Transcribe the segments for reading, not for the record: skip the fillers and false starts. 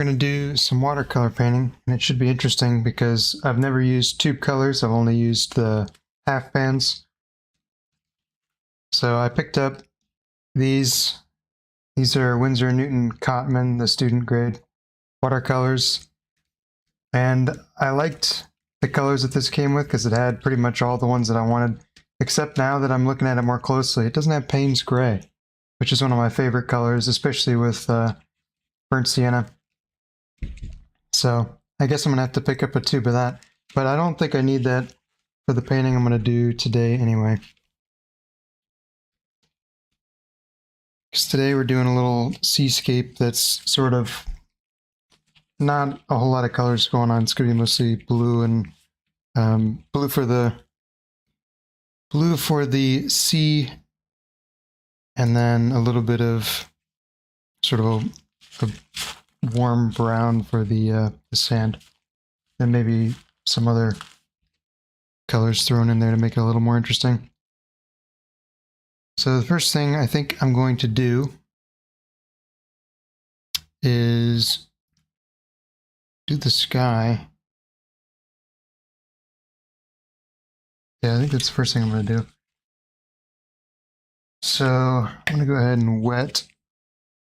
We're going to do some watercolor painting, and it should be interesting because I've never used tube colors. I've only used the half pans. So I picked up these. These are Winsor & Newton Cotman, the student grade watercolors. And I liked the colors that this came with because it had pretty much all the ones that I wanted, except now that I'm looking at it more closely, it doesn't have Payne's Gray, which is one of my favorite colors, especially with burnt sienna. So I guess I'm going to have to pick up a tube of that, but I don't think I need that for the painting I'm going to do today anyway. Because today we're doing a little seascape that's sort of not a whole lot of colors going on. It's going to be mostly blue and blue for the sea, and then a little bit of sort of a warm brown for the sand, and maybe some other colors thrown in there to make it a little more interesting. So the first thing I think I'm going to do is do the sky. Yeah, I think that's the first thing I'm going to do. So I'm going to go ahead and wet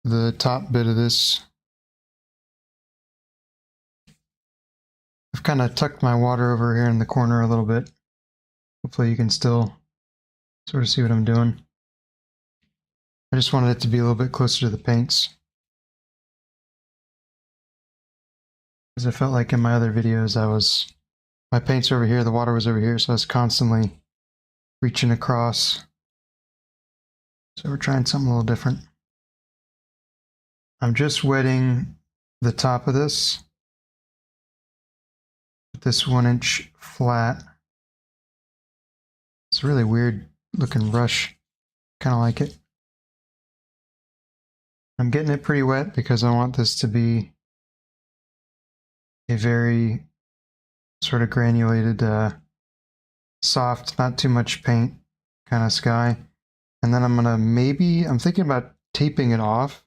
the top bit of this. I've kind of tucked my water over here in the corner a little bit. Hopefully you can still sort of see what I'm doing. I just wanted it to be a little bit closer to the paints, because I felt like in my other videos my paints over here, the water was over here, so I was constantly reaching across. So we're trying something a little different. I'm just wetting the top of this with this 1-inch flat. It's a really weird looking brush. Kind of like it. I'm getting it pretty wet because I want this to be a very sort of granulated, soft, not too much paint kind of sky. And then I'm thinking about taping it off.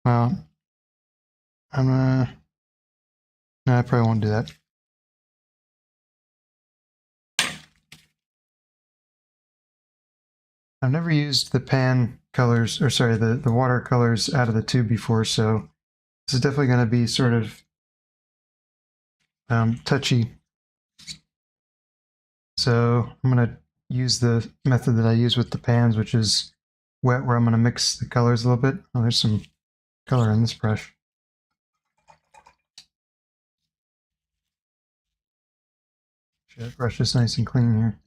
Well, no, I probably won't do that. I've never used the pan colors, or sorry, the watercolors out of the tube before, so this is definitely going to be sort of touchy. So I'm going to use the method that I use with the pans, which is wet, where I'm going to mix the colors a little bit. Oh, there's some color in this brush. Should brush this nice and clean here.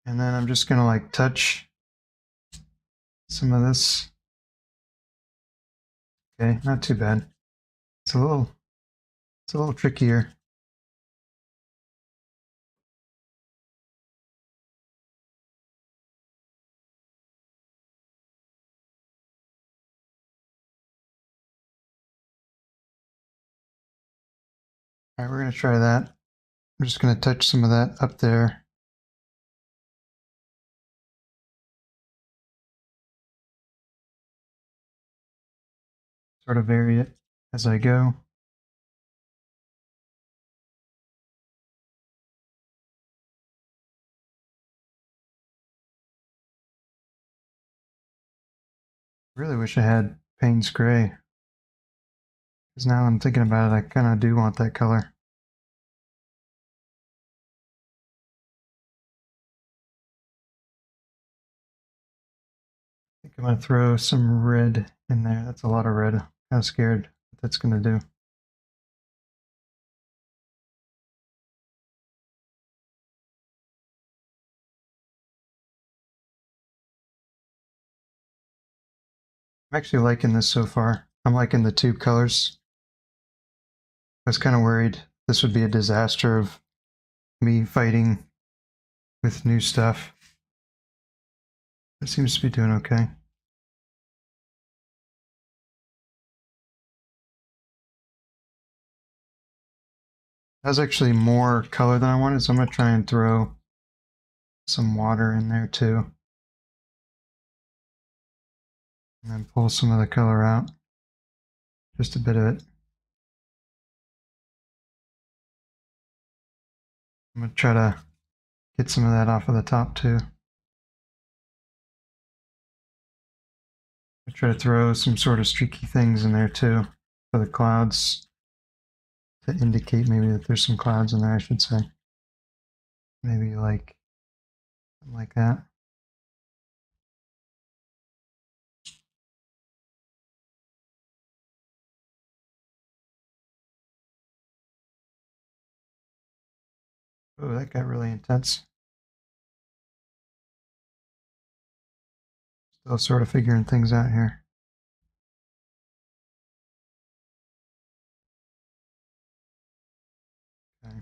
And then I'm just going to like touch some of this. Okay, not too bad. It's a little trickier. All right, we're going to try that. I'm just going to touch some of that up there. Sort of vary it as I go. Really wish I had Payne's Gray, because now I'm thinking about it, I kind of do want that color. I think I'm going to throw some red in there. That's a lot of red. I'm kind of scared what that's going to do. I'm actually liking this so far. I'm liking the tube colors. I was kind of worried this would be a disaster of me fighting with new stuff. It seems to be doing okay. That was actually more color than I wanted, so I'm going to try and throw some water in there too. And then pull some of the color out. Just a bit of it. I'm going to try to get some of that off of the top too. I try to throw some sort of streaky things in there too for the clouds to indicate maybe that there's some clouds in there, I should say. Maybe like something like that. Oh, that got really intense. Still sort of figuring things out here. Okay.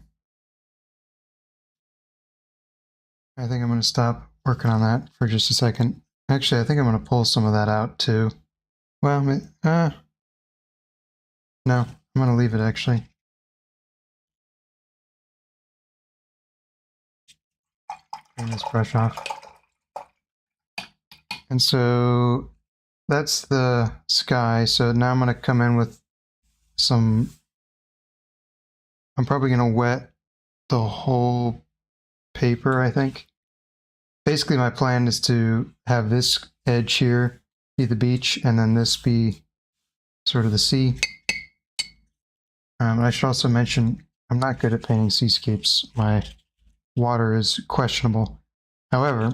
I think I'm going to stop working on that for just a second. Actually, I think I'm going to pull some of that out too. Well, no, I'm going to leave it actually. Clean this brush off. And so that's the sky. So now I'm going to come in with some, I'm probably going to wet the whole paper, I think. Basically, my plan is to have this edge here be the beach, and then this be sort of the sea. I should also mention, I'm not good at painting seascapes. My water is questionable. However,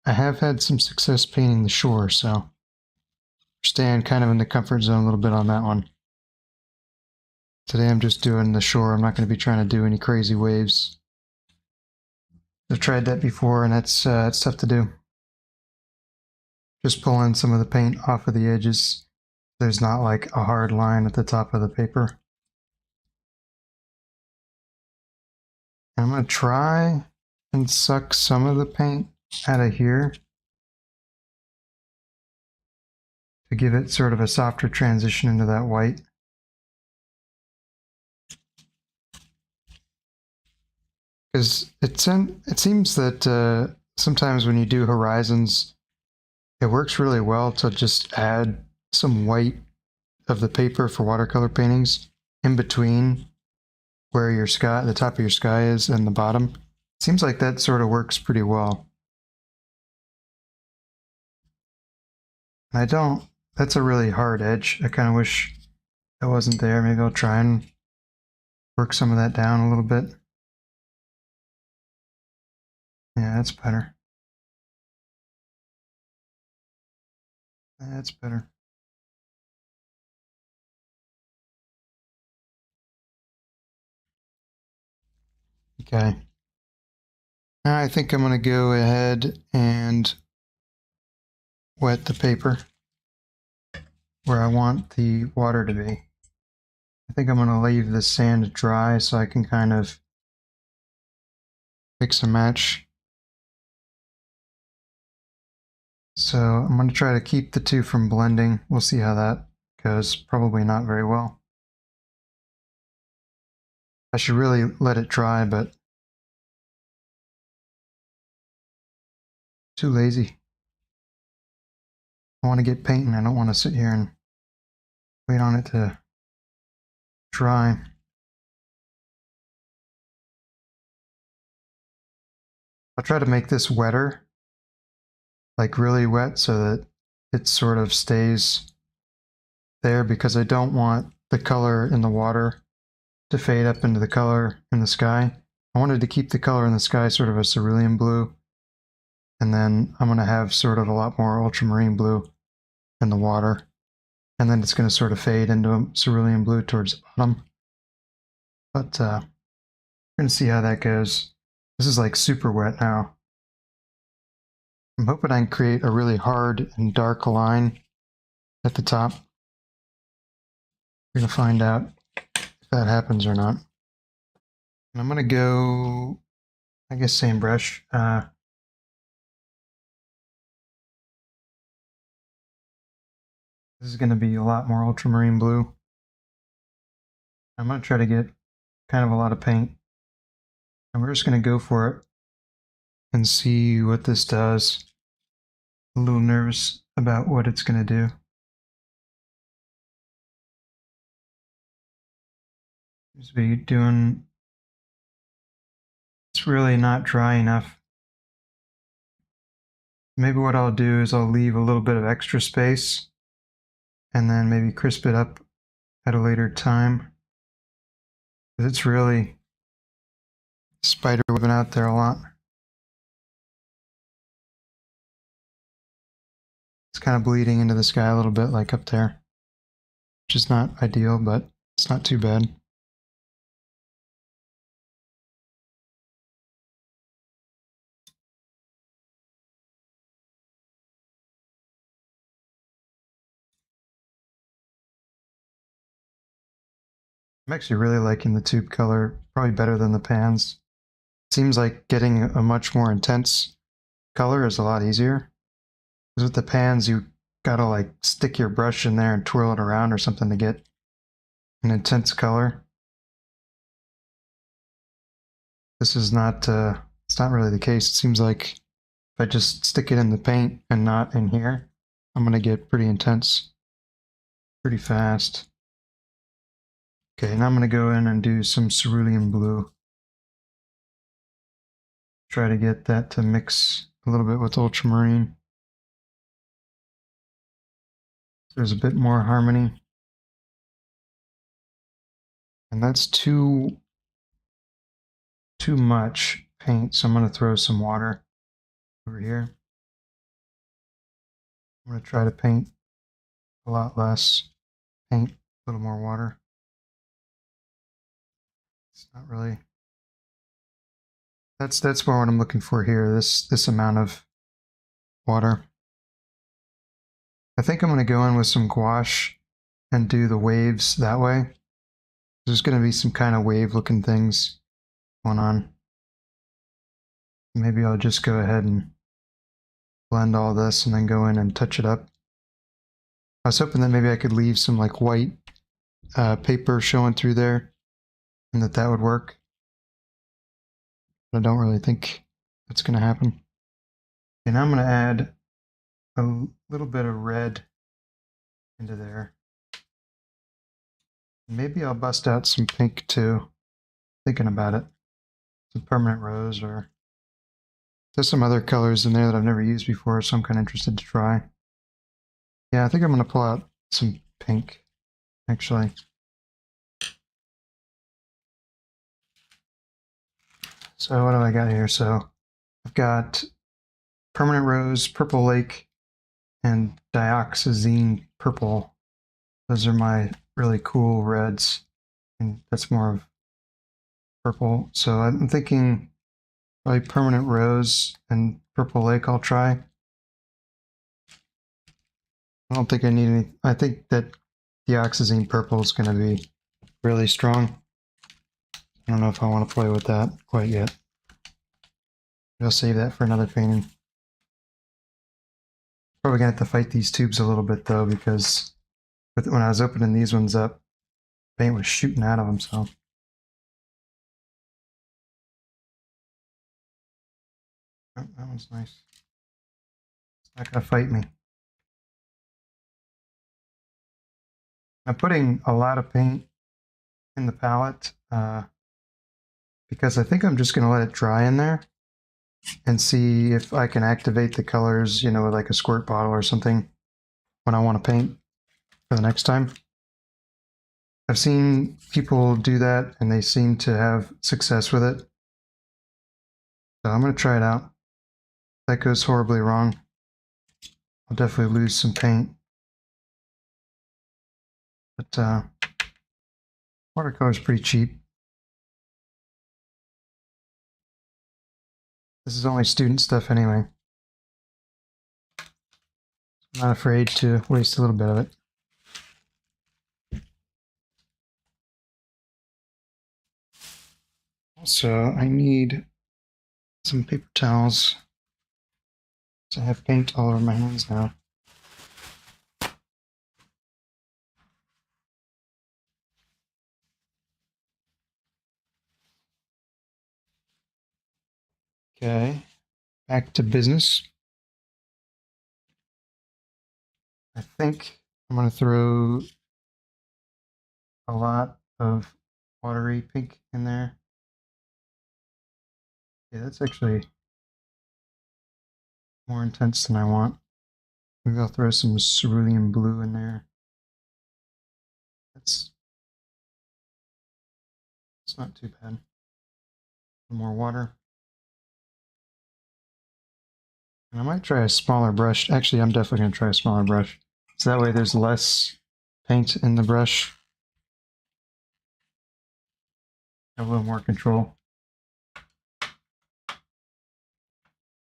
I have had some success painting the shore, so staying kind of in the comfort zone a little bit on that one. Today I'm just doing the shore. I'm not going to be trying to do any crazy waves. I've tried that before, and it's tough to do. Just pulling some of the paint off of the edges. There's not like a hard line at the top of the paper. I'm going to try and suck some of the paint out of here to give it sort of a softer transition into that white. Because it seems that sometimes when you do horizons, it works really well to just add some white of the paper for watercolor paintings in between where your sky, the top of your sky is, and the bottom. It seems like that sort of works pretty well. That's a really hard edge. I kind of wish that wasn't there. Maybe I'll try and work some of that down a little bit. Yeah, that's better. That's better. Okay. Now I think I'm going to go ahead and wet the paper where I want the water to be. I think I'm going to leave the sand dry so I can kind of mix and match. So I'm going to try to keep the two from blending. We'll see how that goes. Probably not very well. I should really let it dry, but too lazy. I want to get painting. I don't want to sit here and wait on it to dry. I'll try to make this wetter, like really wet, so that it sort of stays there, because I don't want the color in the water to fade up into the color in the sky. I wanted to keep the color in the sky sort of a cerulean blue, and then I'm going to have sort of a lot more ultramarine blue in the water, and then it's going to sort of fade into a cerulean blue towards the bottom. But we're going to see how that goes. This is like super wet now. I'm hoping I can create a really hard and dark line at the top. We're going to find out if that happens or not. And I'm going to go, I guess, same brush. This is going to be a lot more ultramarine blue. I'm going to try to get kind of a lot of paint. And we're just going to go for it and see what this does. A little nervous about what it's going to do. Seems to be doing, it's really not dry enough. Maybe what I'll do is I'll leave a little bit of extra space and then maybe crisp it up at a later time. It's really spider webbing out there a lot. It's kind of bleeding into the sky a little bit, like up there, which is not ideal, but it's not too bad. I'm actually really liking the tube color, probably better than the pans. It seems like getting a much more intense color is a lot easier. Because with the pans, you gotta like stick your brush in there and twirl it around or something to get an intense color. This is not, it's not really the case. It seems like if I just stick it in the paint and not in here, I'm gonna get pretty intense pretty fast. Okay, now I'm gonna go in and do some cerulean blue. Try to get that to mix a little bit with ultramarine. There's a bit more harmony. And that's too much paint, so I'm going to throw some water over here. I'm going to try to paint a lot less, paint a little more water. It's not really, that's more what I'm looking for here, this amount of water. I think I'm going to go in with some gouache and do the waves that way. There's going to be some kind of wave looking things going on. Maybe I'll just go ahead and blend all this and then go in and touch it up. I was hoping that maybe I could leave some like white paper showing through there and that would work. But I don't really think that's going to happen. And I'm going to add a little bit of red into there. Maybe I'll bust out some pink too, thinking about it. Some permanent rose, or there's some other colors in there that I've never used before, so I'm kind of interested to try. Yeah, I think I'm going to pull out some pink, actually. So what do I got here? So I've got permanent rose, purple lake, and dioxazine purple. Those are my really cool reds, and that's more of purple. So I'm thinking probably permanent rose and purple lake I'll try. I don't think I need any. I think that dioxazine purple is going to be really strong. I don't know if I want to play with that quite yet. I'll save that for another painting. Probably going to have to fight these tubes a little bit though, because when I was opening these ones up, paint was shooting out of them, so. Oh, that one's nice. It's not going to fight me. I'm putting a lot of paint in the palette because I think I'm just going to let it dry in there and see if I can activate the colors, you know, with like a squirt bottle or something when I want to paint for the next time. I've seen people do that and they seem to have success with it. So I'm going to try it out. If that goes horribly wrong, I'll definitely lose some paint. But watercolor is pretty cheap. This is only student stuff anyway. I'm not afraid to waste a little bit of it. Also, I need some paper towels. So I have paint all over my hands now. Okay. back to business. I think I'm going to throw a lot of watery pink in there. Yeah, that's actually more intense than I want. Maybe I'll throw some cerulean blue in there. It's not too bad. More water. And I might try a smaller brush. Actually, I'm definitely going to try a smaller brush. So that way there's less paint in the brush. Have a little more control.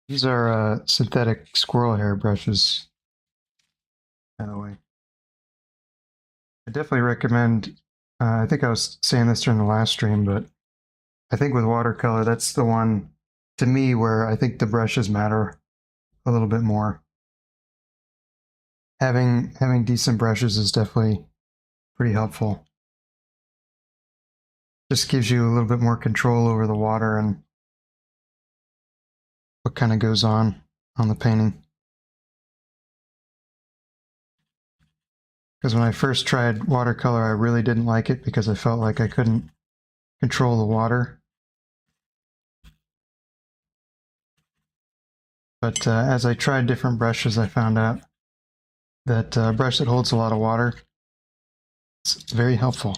These are synthetic squirrel hair brushes, by the way. I definitely recommend, I think I was saying this during the last stream, but I think with watercolor, that's the one, to me, where I think the brushes matter a little bit more. Having decent brushes is definitely pretty helpful. Just gives you a little bit more control over the water and what kind of goes on the painting. Because when I first tried watercolor, I really didn't like it because I felt like I couldn't control the water. But as I tried different brushes, I found out that a brush that holds a lot of water is very helpful.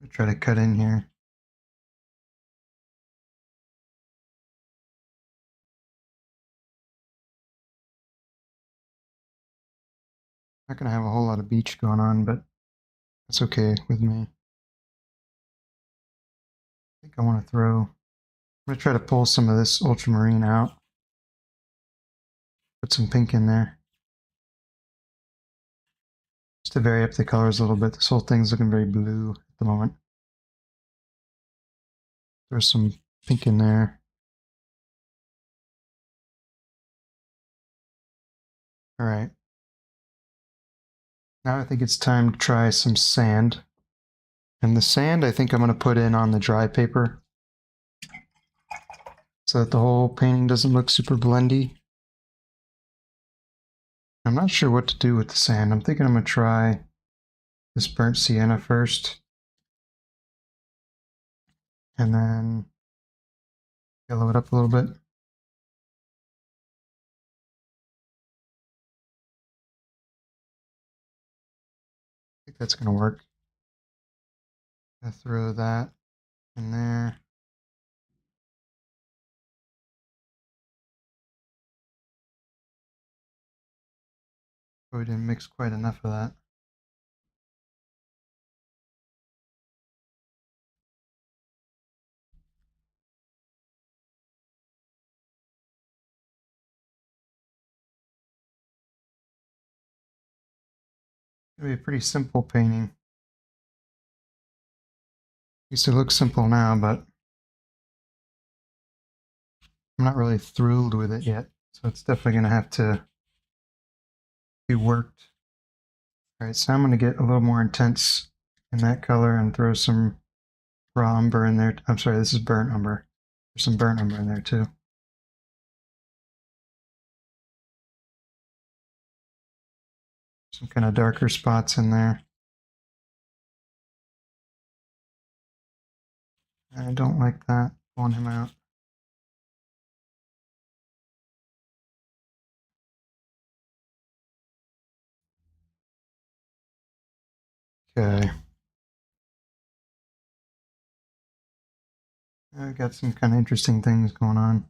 I'll try to cut in here. Not going to have a whole lot of beach going on, but that's okay with me. I think I want to I'm going to try to pull some of this ultramarine out. Put some pink in there. Just to vary up the colors a little bit. This whole thing's looking very blue at the moment. Throw some pink in there. All right. Now I think it's time to try some sand. And the sand I think I'm going to put in on the dry paper so that the whole painting doesn't look super blendy. I'm not sure what to do with the sand. I'm thinking I'm going to try this burnt sienna first. And then yellow it up a little bit. I think that's going to work. I'm going to throw that in there. Probably didn't mix quite enough of that. It'll be a pretty simple painting. At least it looks simple now, but I'm not really thrilled with it yet. So it's definitely going to have to be worked. All right, so I'm going to get a little more intense in that color and throw some raw umber in there. I'm sorry, this is burnt umber. There's some burnt umber in there too. Some kind of darker spots in there. I don't like that. Pulling him out. Okay. I've got some kind of interesting things going on.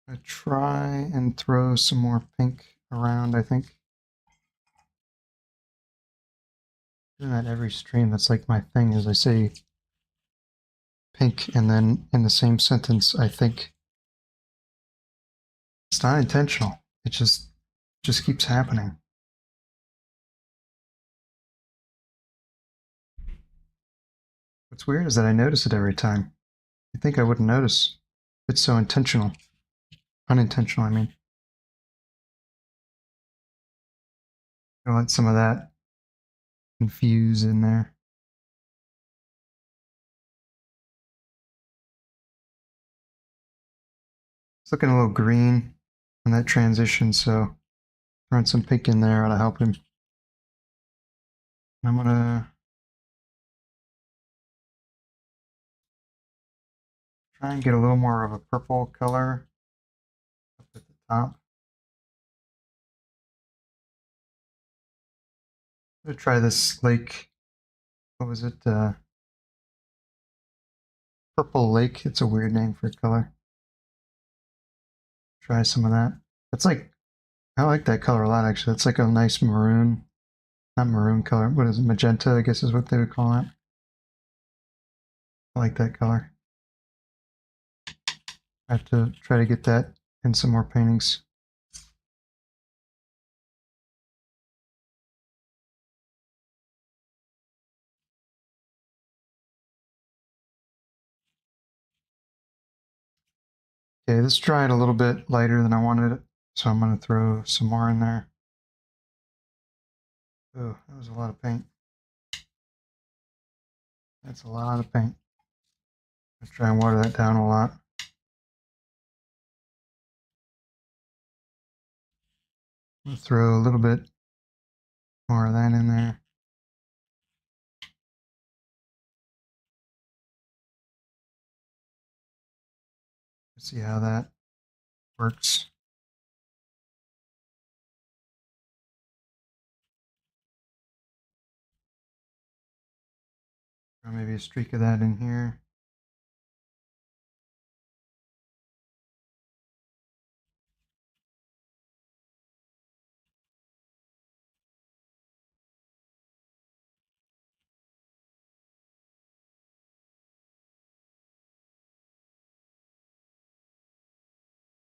I try and throw some more pink around, I think. Doing that every stream, that's like my thing, is I say pink and then in the same sentence I think. It's not intentional. It just keeps happening. What's weird is that I notice it every time. I think I wouldn't notice. It's so intentional. Unintentional, I mean. Gonna let some of that infuse in there. It's looking a little green on that transition, so throwing some pink in there ought to help him. I'm gonna try and get a little more of a purple color up at the top. I'm gonna try this lake. What was it? Purple lake. It's a weird name for a color. Try some of that. It's like, I like that color a lot actually. It's like a nice maroon, not maroon color. What is it? Magenta, I guess is what they would call it. I like that color. I have to try to get that in some more paintings. Okay, this dried a little bit lighter than I wanted it, so I'm going to throw some more in there. Oh, that was a lot of paint. That's a lot of paint. Let's try and water that down a lot. I'm going to throw a little bit more of that in there. Let's see how that works. Throw maybe a streak of that in here.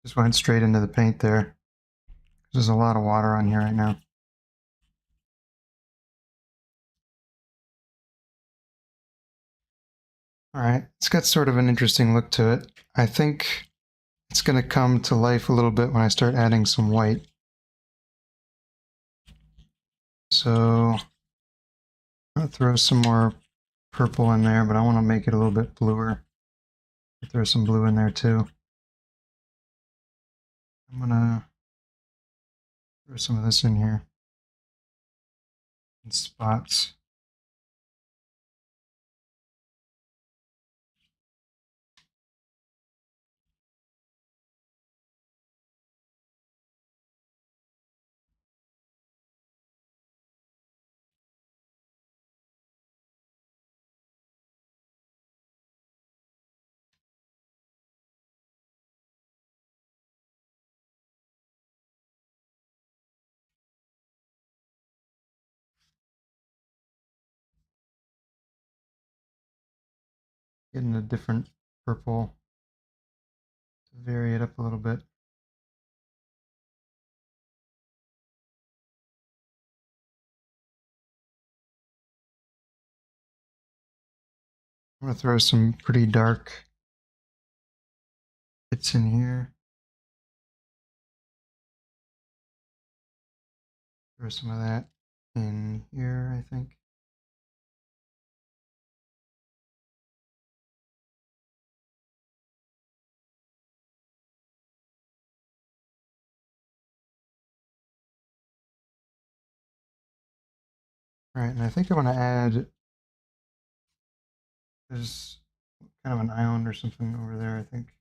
Just went straight into the paint there. There's a lot of water on here right now. All right, it's got sort of an interesting look to it. I think it's going to come to life a little bit when I start adding some white. So I'm going to throw some more purple in there, but I want to make it a little bit bluer. Throw some blue in there too. I'm going to throw some of this in here in spots. Getting a different purple to vary it up a little bit. I'm going to throw some pretty dark bits in here. Throw some of that in here, I think. All right, and I think I want to add, there's kind of an island or something over there, I think.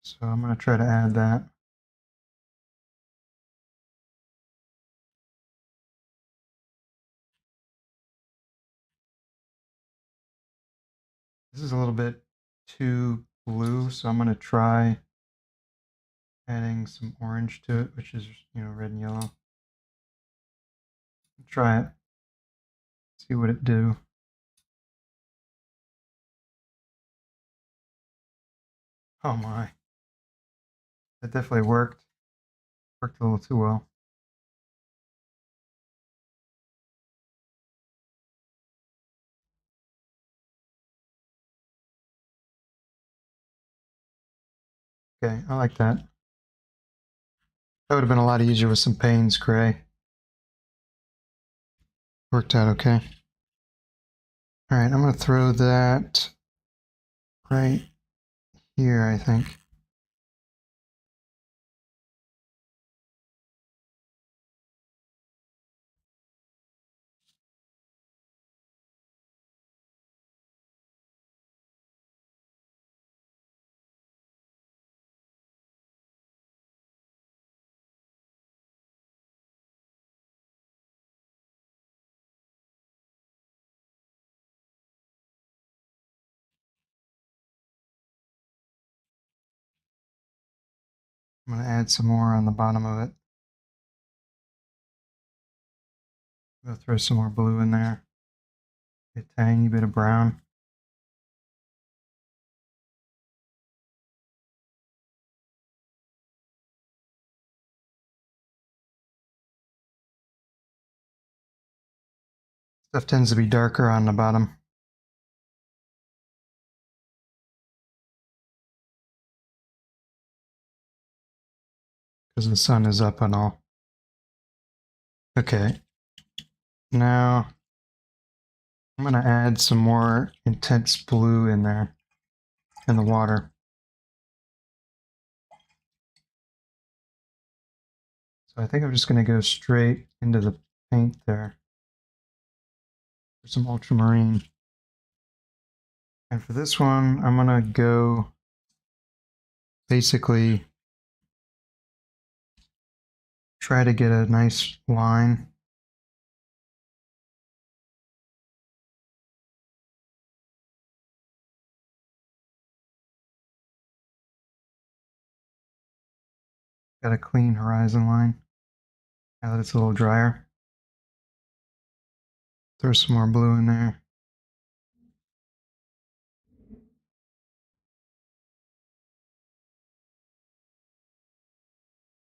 So I'm going to try to add that. This is a little bit too blue, so I'm going to try adding some orange to it, which is, red and yellow. Try it. See what it do. Oh my. That definitely worked. Worked a little too well. Okay, I like that. That would have been a lot easier with some Payne's gray. Worked out okay. All right, I'm going to throw that right here, I think. I'm going to add some more on the bottom of it. I'm going to throw some more blue in there. A tiny bit of brown. Stuff tends to be darker on the bottom. Because the sun is up and all. Okay. Now I'm going to add some more intense blue in there in the water. So I think I'm just going to go straight into the paint there for some ultramarine. And for this one, I'm going to go basically try to get a nice line. Got a clean horizon line now that it's a little drier. Throw some more blue in there.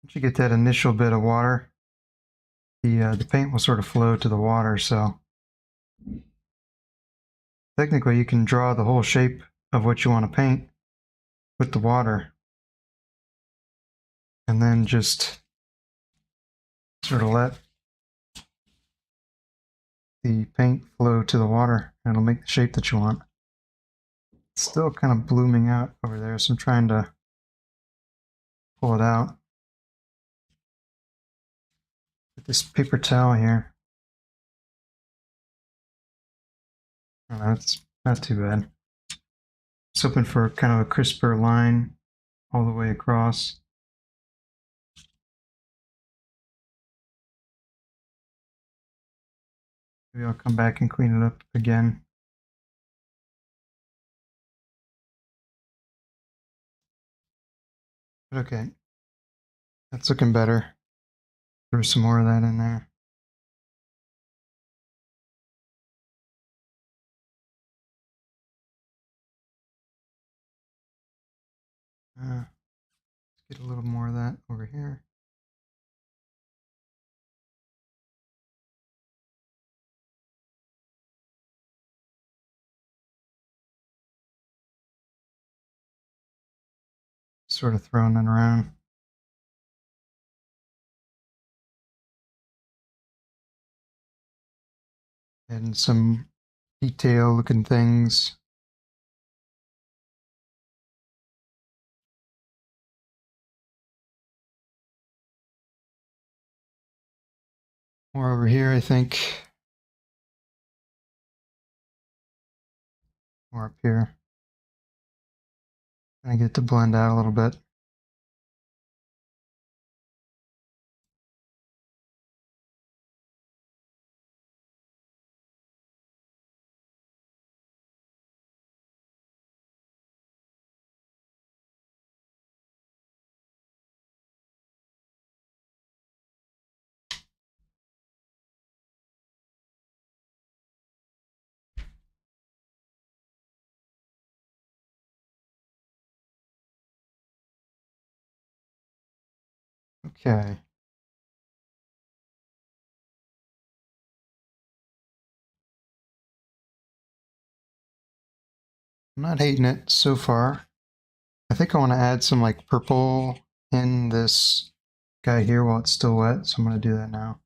Once you get that initial bit of water, the paint will sort of flow to the water, so technically you can draw the whole shape of what you want to paint with the water, and then just sort of let the paint flow to the water, and it'll make the shape that you want. It's still kind of blooming out over there, so I'm trying to pull it out with this paper towel here. Oh, that's not too bad. Just hoping for kind of a crisper line all the way across. Maybe I'll come back and clean it up again. But okay, that's looking better. Throw some more of that in there. Let's get a little more of that over here. Sort of throwing it around. Adding some detail looking things. More over here, I think. More up here. And I get to blend out a little bit. Okay. I'm not hating it so far. I think I want to add some like purple in this guy here while it's still wet, so I'm going to do that now.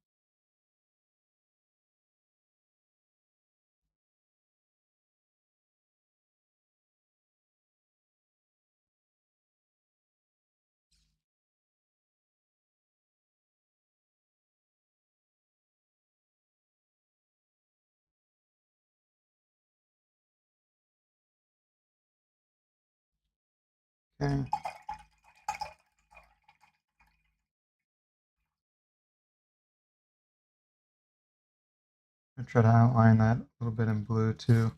Okay. I'll try to outline that a little bit in blue too.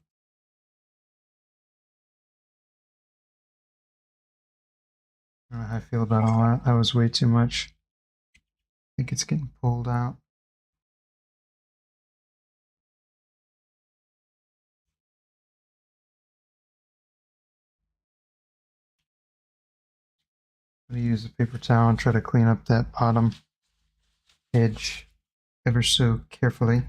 I don't know how I feel about all that. That was way too much. I think it's getting pulled out. I'm going to use a paper towel and try to clean up that bottom edge ever so carefully.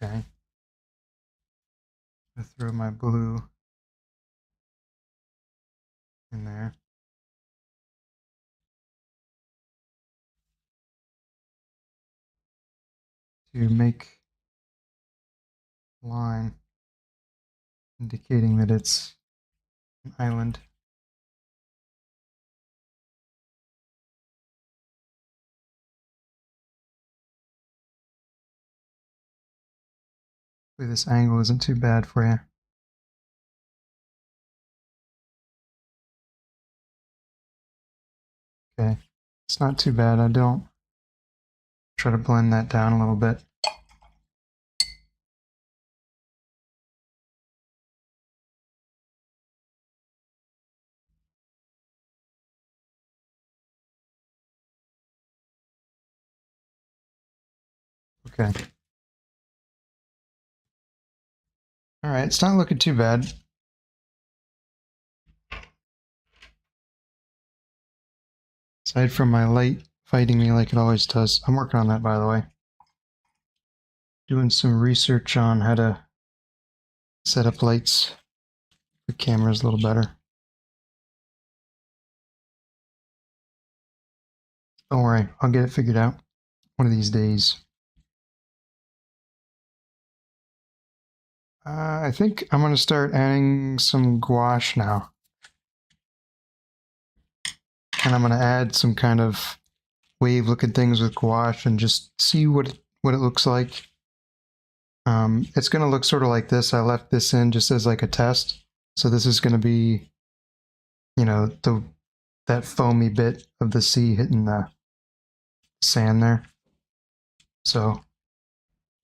Okay. I throw my blue in there. To make a line indicating that it's an island. Hopefully this angle isn't too bad for you. Okay, it's not too bad. I don't try to blend that down a little bit. Okay. All right, it's not looking too bad. Aside from my light fighting me like it always does. I'm working on that, by the way. Doing some research on how to set up lights for cameras a little better. Don't worry, I'll get it figured out one of these days. I think I'm going to start adding some gouache now. And I'm going to add some kind of wave looking things with gouache and just see what it looks like. It's going to look sort of like this. I left this in just as like a test. So this is going to be, you know, that foamy bit of the sea hitting the sand there. So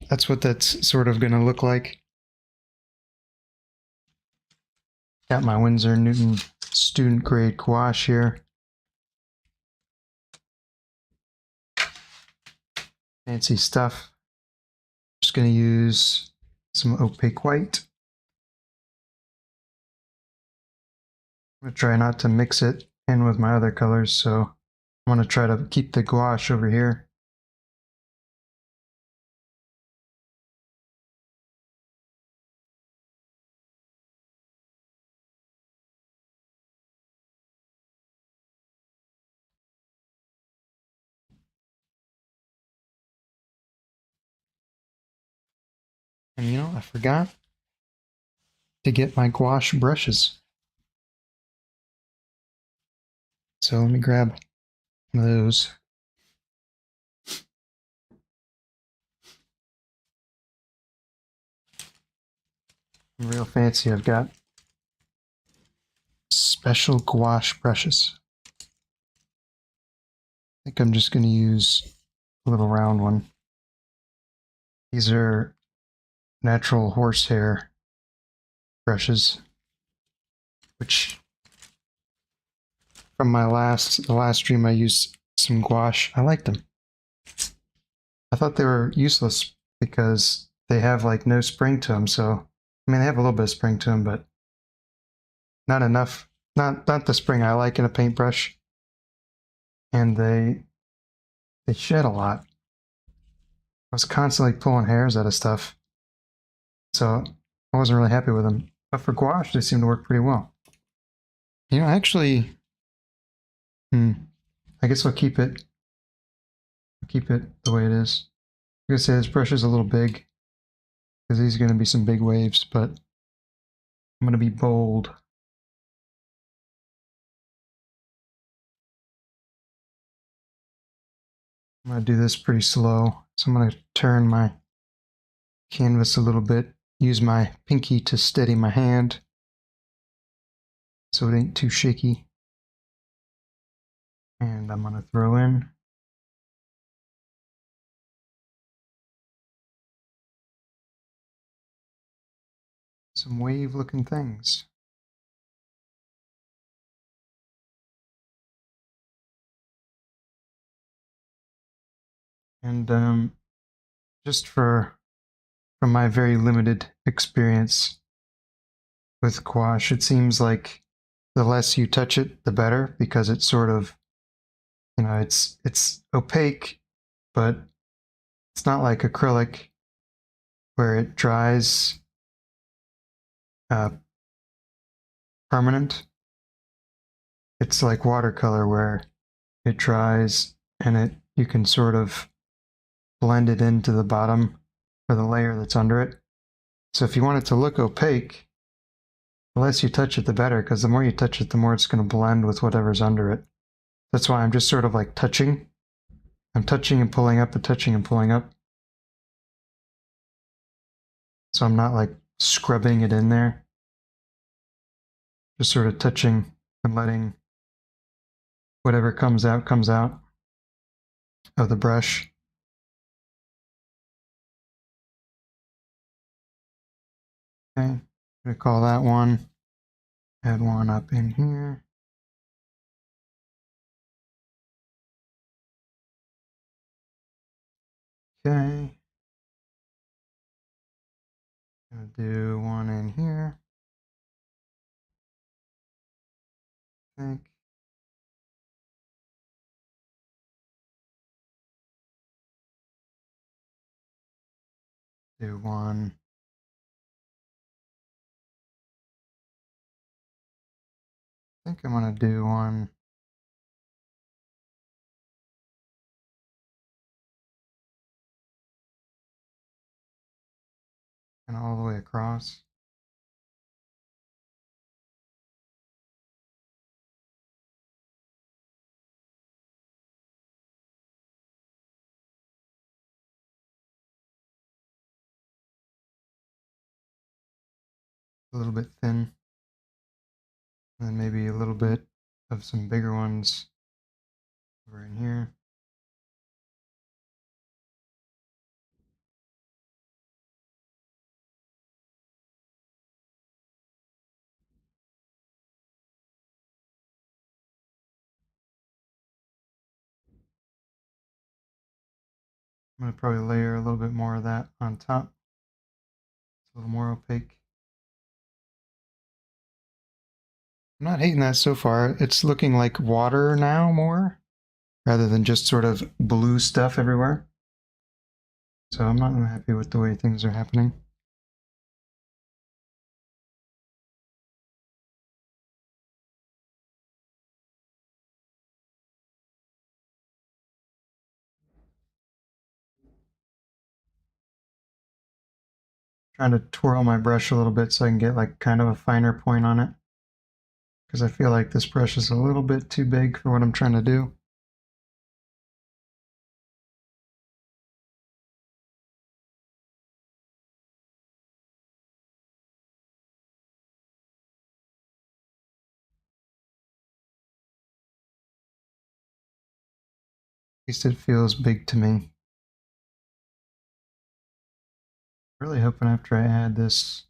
that's what that's sort of going to look like. Got my Winsor Newton student grade gouache here. Fancy stuff. Just going to use some opaque white. I'm going to try not to mix it in with my other colors, so I'm going to try to keep the gouache over here. And you know, I forgot to get my gouache brushes. So let me grab one of those. I'm real fancy. I've got special gouache brushes. I think I'm just going to use a little round one. These are natural horsehair brushes, which from the last stream I used some gouache. I liked them. I thought they were useless because they have like no spring to them. So, I mean, they have a little bit of spring to them, but not enough. Not the spring I like in a paintbrush. And they shed a lot. I was constantly pulling hairs out of stuff. So I wasn't really happy with them. But for gouache, they seem to work pretty well. You know, actually, I guess I'll keep it the way it is. I'm gonna say this brush is a little big because these are gonna be some big waves, but I'm gonna be bold. I'm gonna do this pretty slow. So I'm going to turn my canvas a little bit, use my pinky to steady my hand so it ain't too shaky. And I'm going to throw in some wave looking things. And just from my very limited experience with gouache, it seems like the less you touch it, the better, because it's sort of, it's opaque, but it's not like acrylic where it dries uh, permanent. It's like watercolor where it dries and you can sort of blend it into the bottom or the layer that's under it. So if you want it to look opaque, the less you touch it, the better, because the more you touch it, the more it's going to blend with whatever's under it. That's why I'm just sort of like touching. I'm touching and pulling up and touching and pulling up. So I'm not like scrubbing it in there. Just sort of touching and letting whatever comes out of the brush. Okay, I'm gonna call that one. Add one up in here. Okay. Gonna do one in here. I think. Do one. I think I'm gonna do one. And all the way across. A little bit thin. And then maybe a little bit of some bigger ones over in here. I'm gonna probably layer a little bit more of that on top. It's a little more opaque. I'm not hating that so far. It's looking like water now more, rather than just sort of blue stuff everywhere. So I'm not happy with the way things are happening. Trying to twirl my brush a little bit so I can get like kind of a finer point on it. Because I feel like this brush is a little bit too big for what I'm trying to do. At least it feels big to me. Really hoping after I add this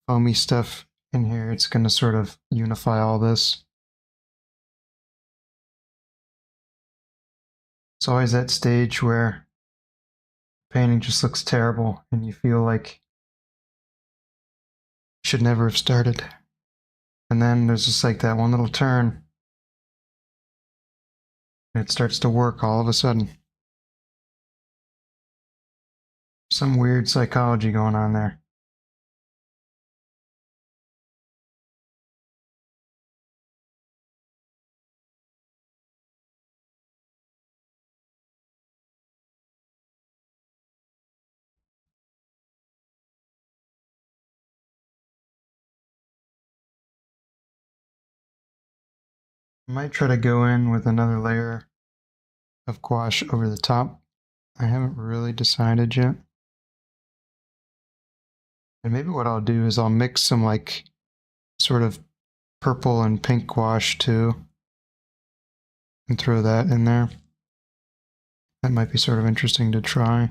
foamy stuff in here, it's going to sort of unify all this. It's always that stage where painting just looks terrible and you feel like you should never have started. And then there's just like that one little turn and it starts to work all of a sudden. Some weird psychology going on there. I might try to go in with another layer of gouache over the top I haven't really decided yet. And maybe what I'll do is I'll mix some like sort of purple and pink gouache too, and throw that in there. That might be sort of interesting to try.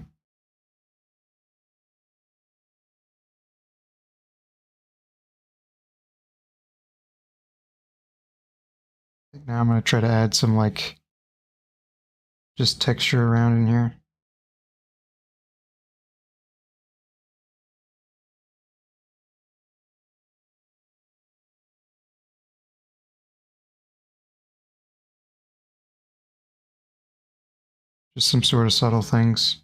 Now I'm going to try to add some like just texture around in here. Just some sort of subtle things.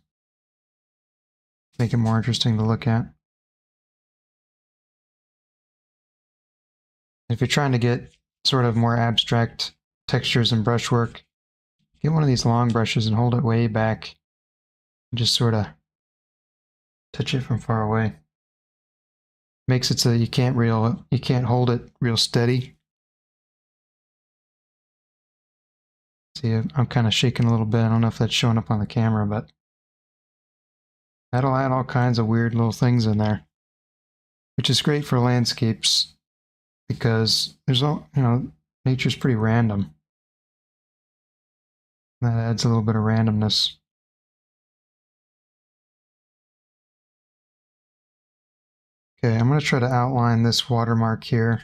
Make it more interesting to look at. If you're trying to get sort of more abstract textures and brushwork, get one of these long brushes and hold it way back. And just sort of touch it from far away. Makes it so you can't hold it real steady. See, I'm kind of shaking a little bit. I don't know if that's showing up on the camera, but that'll add all kinds of weird little things in there, which is great for landscapes because there's all, nature's pretty random. That adds a little bit of randomness. Okay, I'm going to try to outline this watermark here.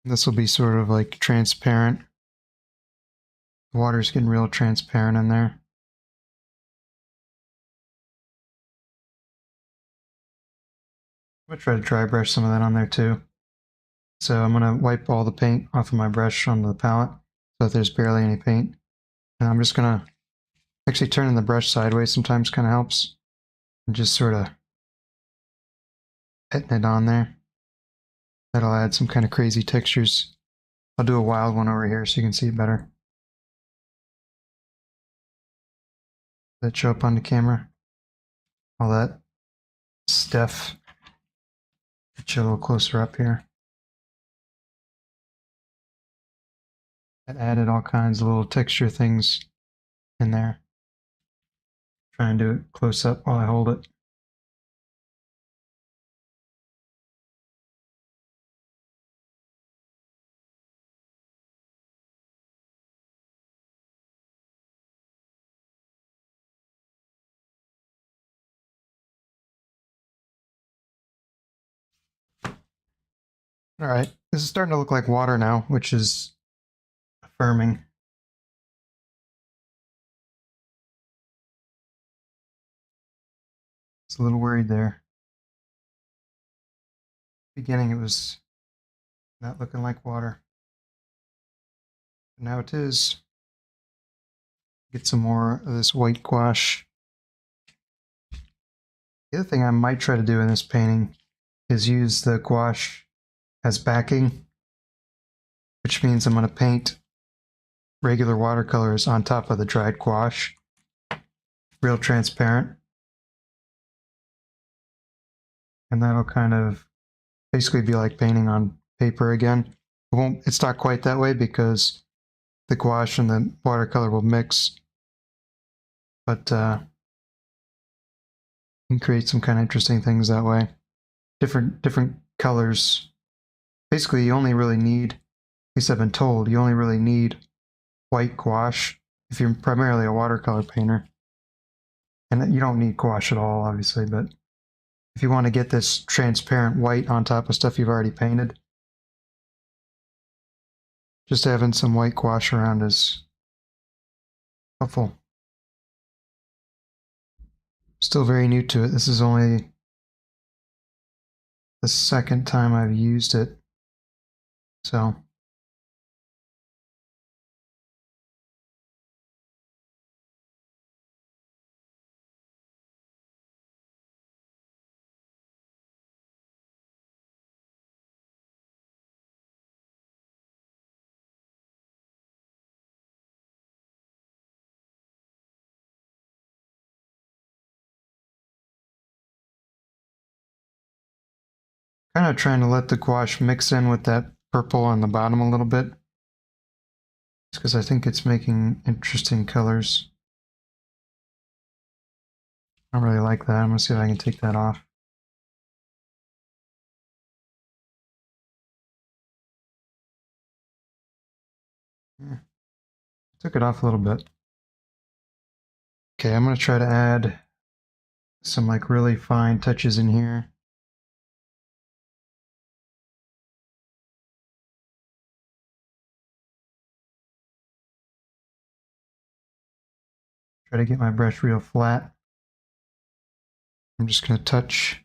This will be sort of like transparent. The water's getting real transparent in there. I'm going to try to dry brush some of that on there too. So I'm going to wipe all the paint off of my brush onto the palette so that there's barely any paint. And I'm just going to actually turning the brush sideways sometimes kind of helps. And just sort of hitting it on there. That'll add some kind of crazy textures. I'll do a wild one over here so you can see it better. Does that show up on the camera? All that stuff. Get you a little closer up here. That added all kinds of little texture things in there. Try and do it close up while I hold it. All right, this is starting to look like water now, which is affirming. It's a little worried there. Beginning, it was not looking like water. But now it is. Get some more of this white gouache. The other thing I might try to do in this painting is use the gouache as backing, which means I'm going to paint regular watercolors on top of the dried gouache, real transparent. And that'll kind of basically be like painting on paper again. It's not quite that way because the gouache and the watercolor will mix, but you can create some kind of interesting things that way. Different colors. Basically, you only really need, at least I've been told, you only really need white gouache if you're primarily a watercolor painter. And you don't need gouache at all, obviously, but if you want to get this transparent white on top of stuff you've already painted, just having some white gouache around is helpful. Still very new to it. This is only the second time I've used it. So kind of trying to let the gouache mix in with that purple on the bottom a little bit. Just because I think it's making interesting colors. I don't really like that. I'm going to see if I can take that off. Yeah. Took it off a little bit. Okay, I'm going to try to add some like really fine touches in here. Try to get my brush real flat. I'm just going to touch.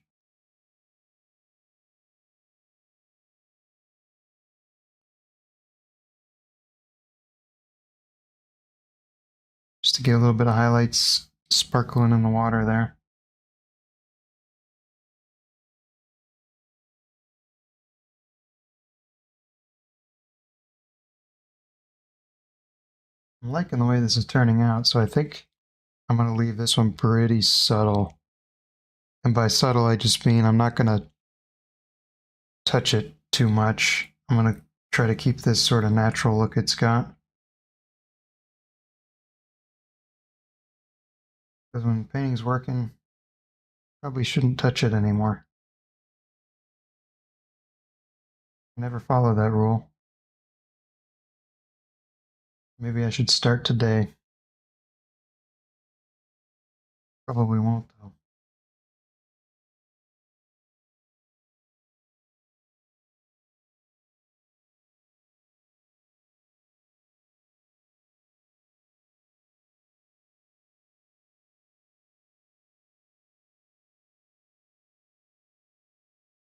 Just to get a little bit of highlights sparkling in the water there. I'm liking the way this is turning out, so I think I'm going to leave this one pretty subtle. And by subtle, I just mean I'm not going to touch it too much. I'm going to try to keep this sort of natural look it's got. Because when painting's working, probably shouldn't touch it anymore. Never follow that rule. Maybe I should start today. Probably won't, though.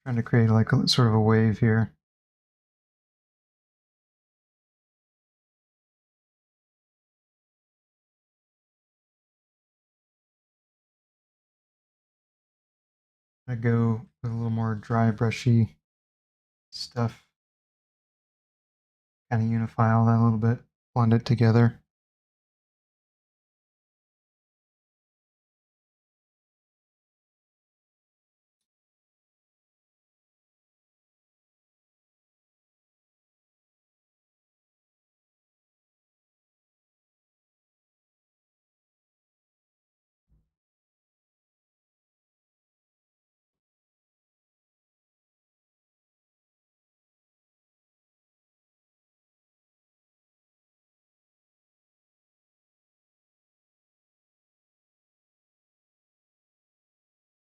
Trying to create like a sort of a wave here. I go with a little more dry, brushy stuff. Kind of unify all that a little bit, blend it together.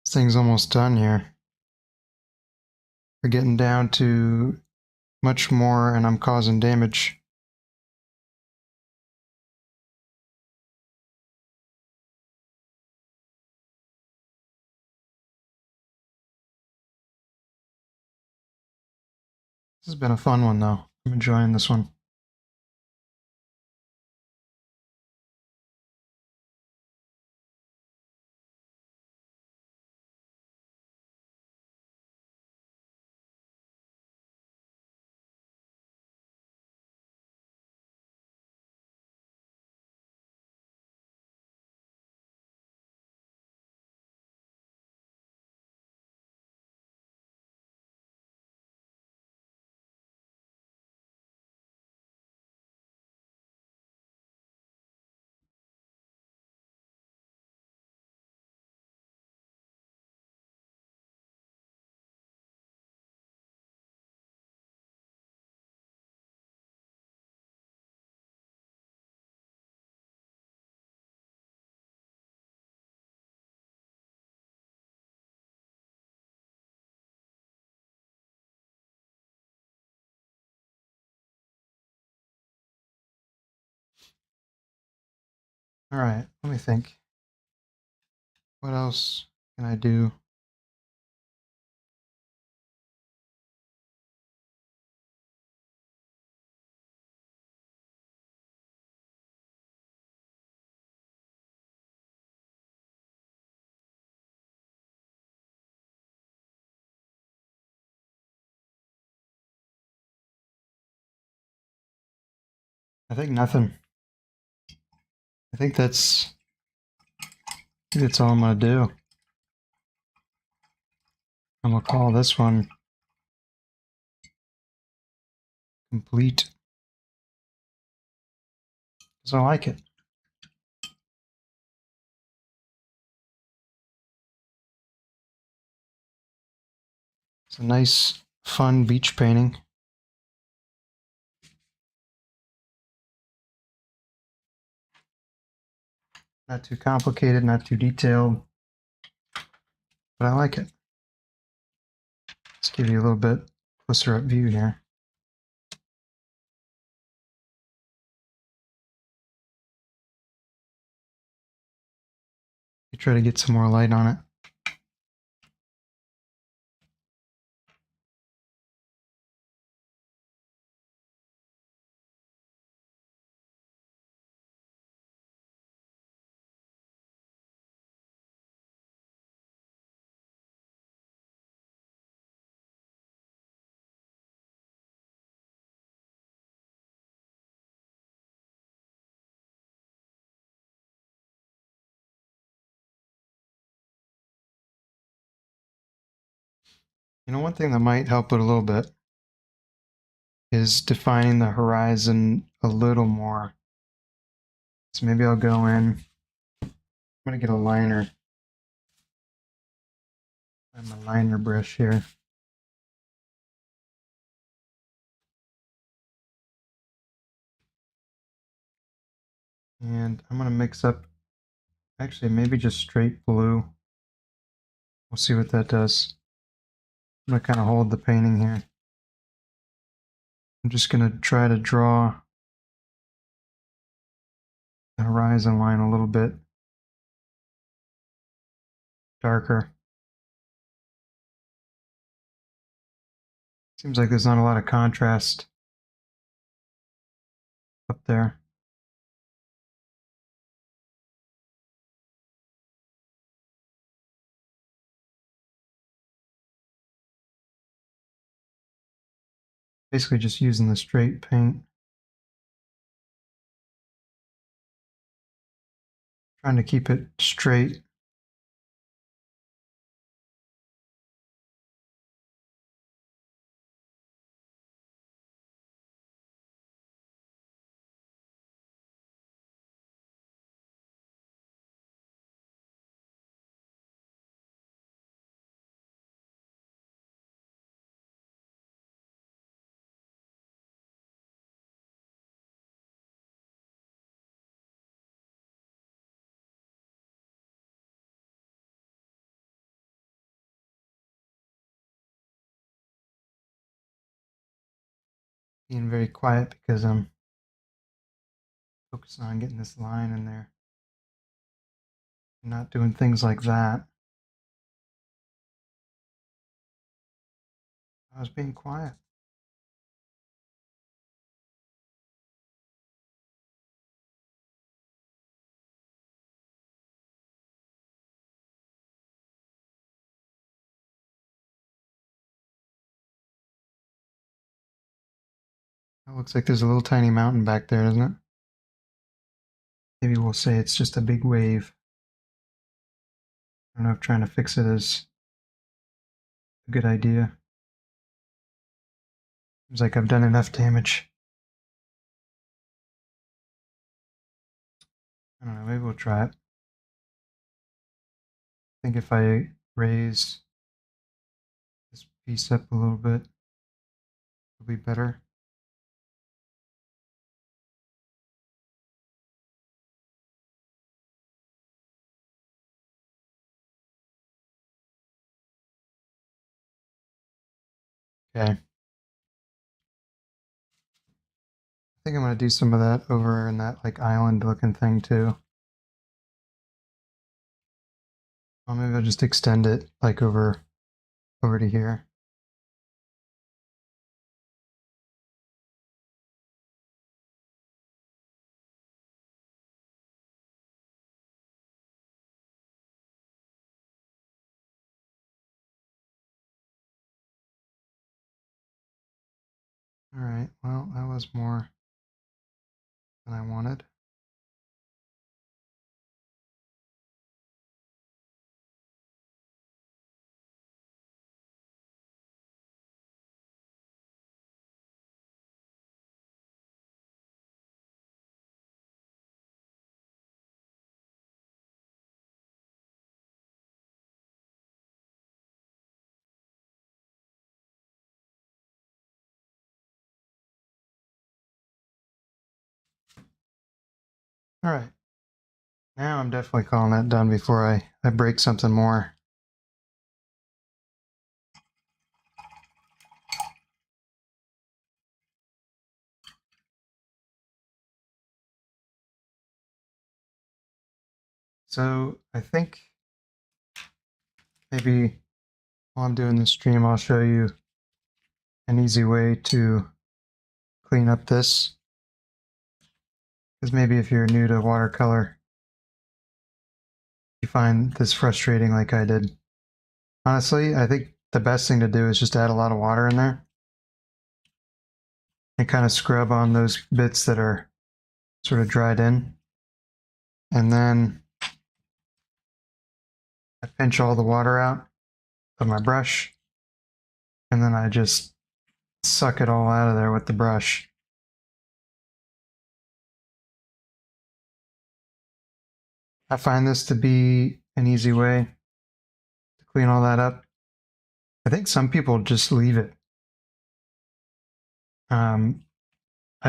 This thing's almost done here. We're getting down to much more, and I'm causing damage. This has been a fun one, though. I'm enjoying this one. All right, let me think. What else can I do? I think nothing. I think that's all I'm gonna do. I'm gonna call this one complete. Because I like it. It's a nice, fun beach painting. Not too complicated, not too detailed, but I like it. Let's give you a little bit closer up view here. You try to get some more light on it. You know, one thing that might help it a little bit is defining the horizon a little more. So maybe I'll go in. I'm going to get a liner. I have my liner brush here. And I'm going to mix up, actually, maybe just straight blue. We'll see what that does. I'm going to kind of hold the painting here. I'm just going to try to draw the horizon line a little bit darker. Seems like there's not a lot of contrast up there. Basically just using the straight paint. Trying to keep it straight. Being very quiet because I'm focusing on getting this line in there. I'm not doing things like that. I was being quiet. It looks like there's a little tiny mountain back there, doesn't it? Maybe we'll say it's just a big wave. I don't know if trying to fix it is a good idea. Seems like I've done enough damage. I don't know, maybe we'll try it. I think if I raise this piece up a little bit, it'll be better. Okay. I think I'm gonna do some of that over in that like island looking thing too. Or maybe I'll just extend it like over to here. All right, well, that was more than I wanted. All right. Now I'm definitely calling that done before I break something more. So I think maybe while I'm doing the stream, I'll show you an easy way to clean up this. Because maybe if you're new to watercolor, you find this frustrating like I did. Honestly, I think the best thing to do is just add a lot of water in there and kind of scrub on those bits that are sort of dried in. And then I pinch all the water out of my brush, and then I just suck it all out of there with the brush. I find this to be an easy way to clean all that up. I think some people just leave it. I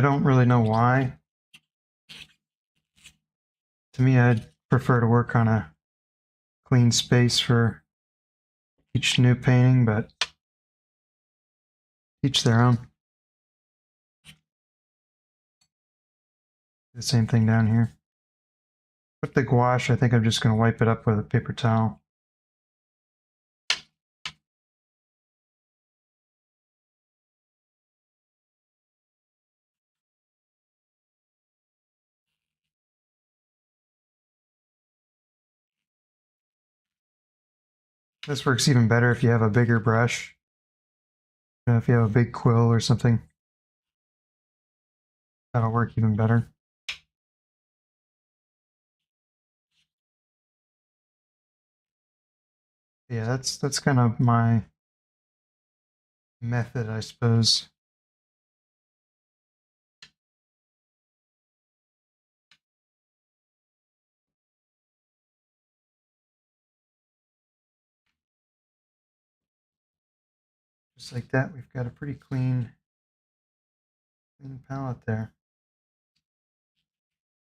don't really know why. To me, I'd prefer to work on a clean space for each new painting, but each their own. The same thing down here. With the gouache, I think I'm just going to wipe it up with a paper towel. This works even better if you have a bigger brush. If you have a big quill or something, that'll work even better. Yeah, that's kind of my method, I suppose. Just like that, we've got a pretty clean palette there.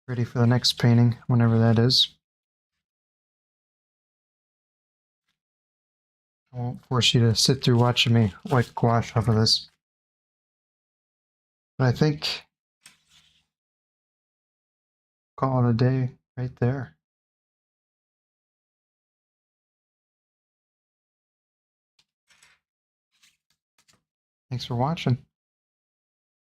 Ready for the next painting, whenever that is. I won't force you to sit through watching me wipe gouache off of this. But I think call it a day right there. Thanks for watching.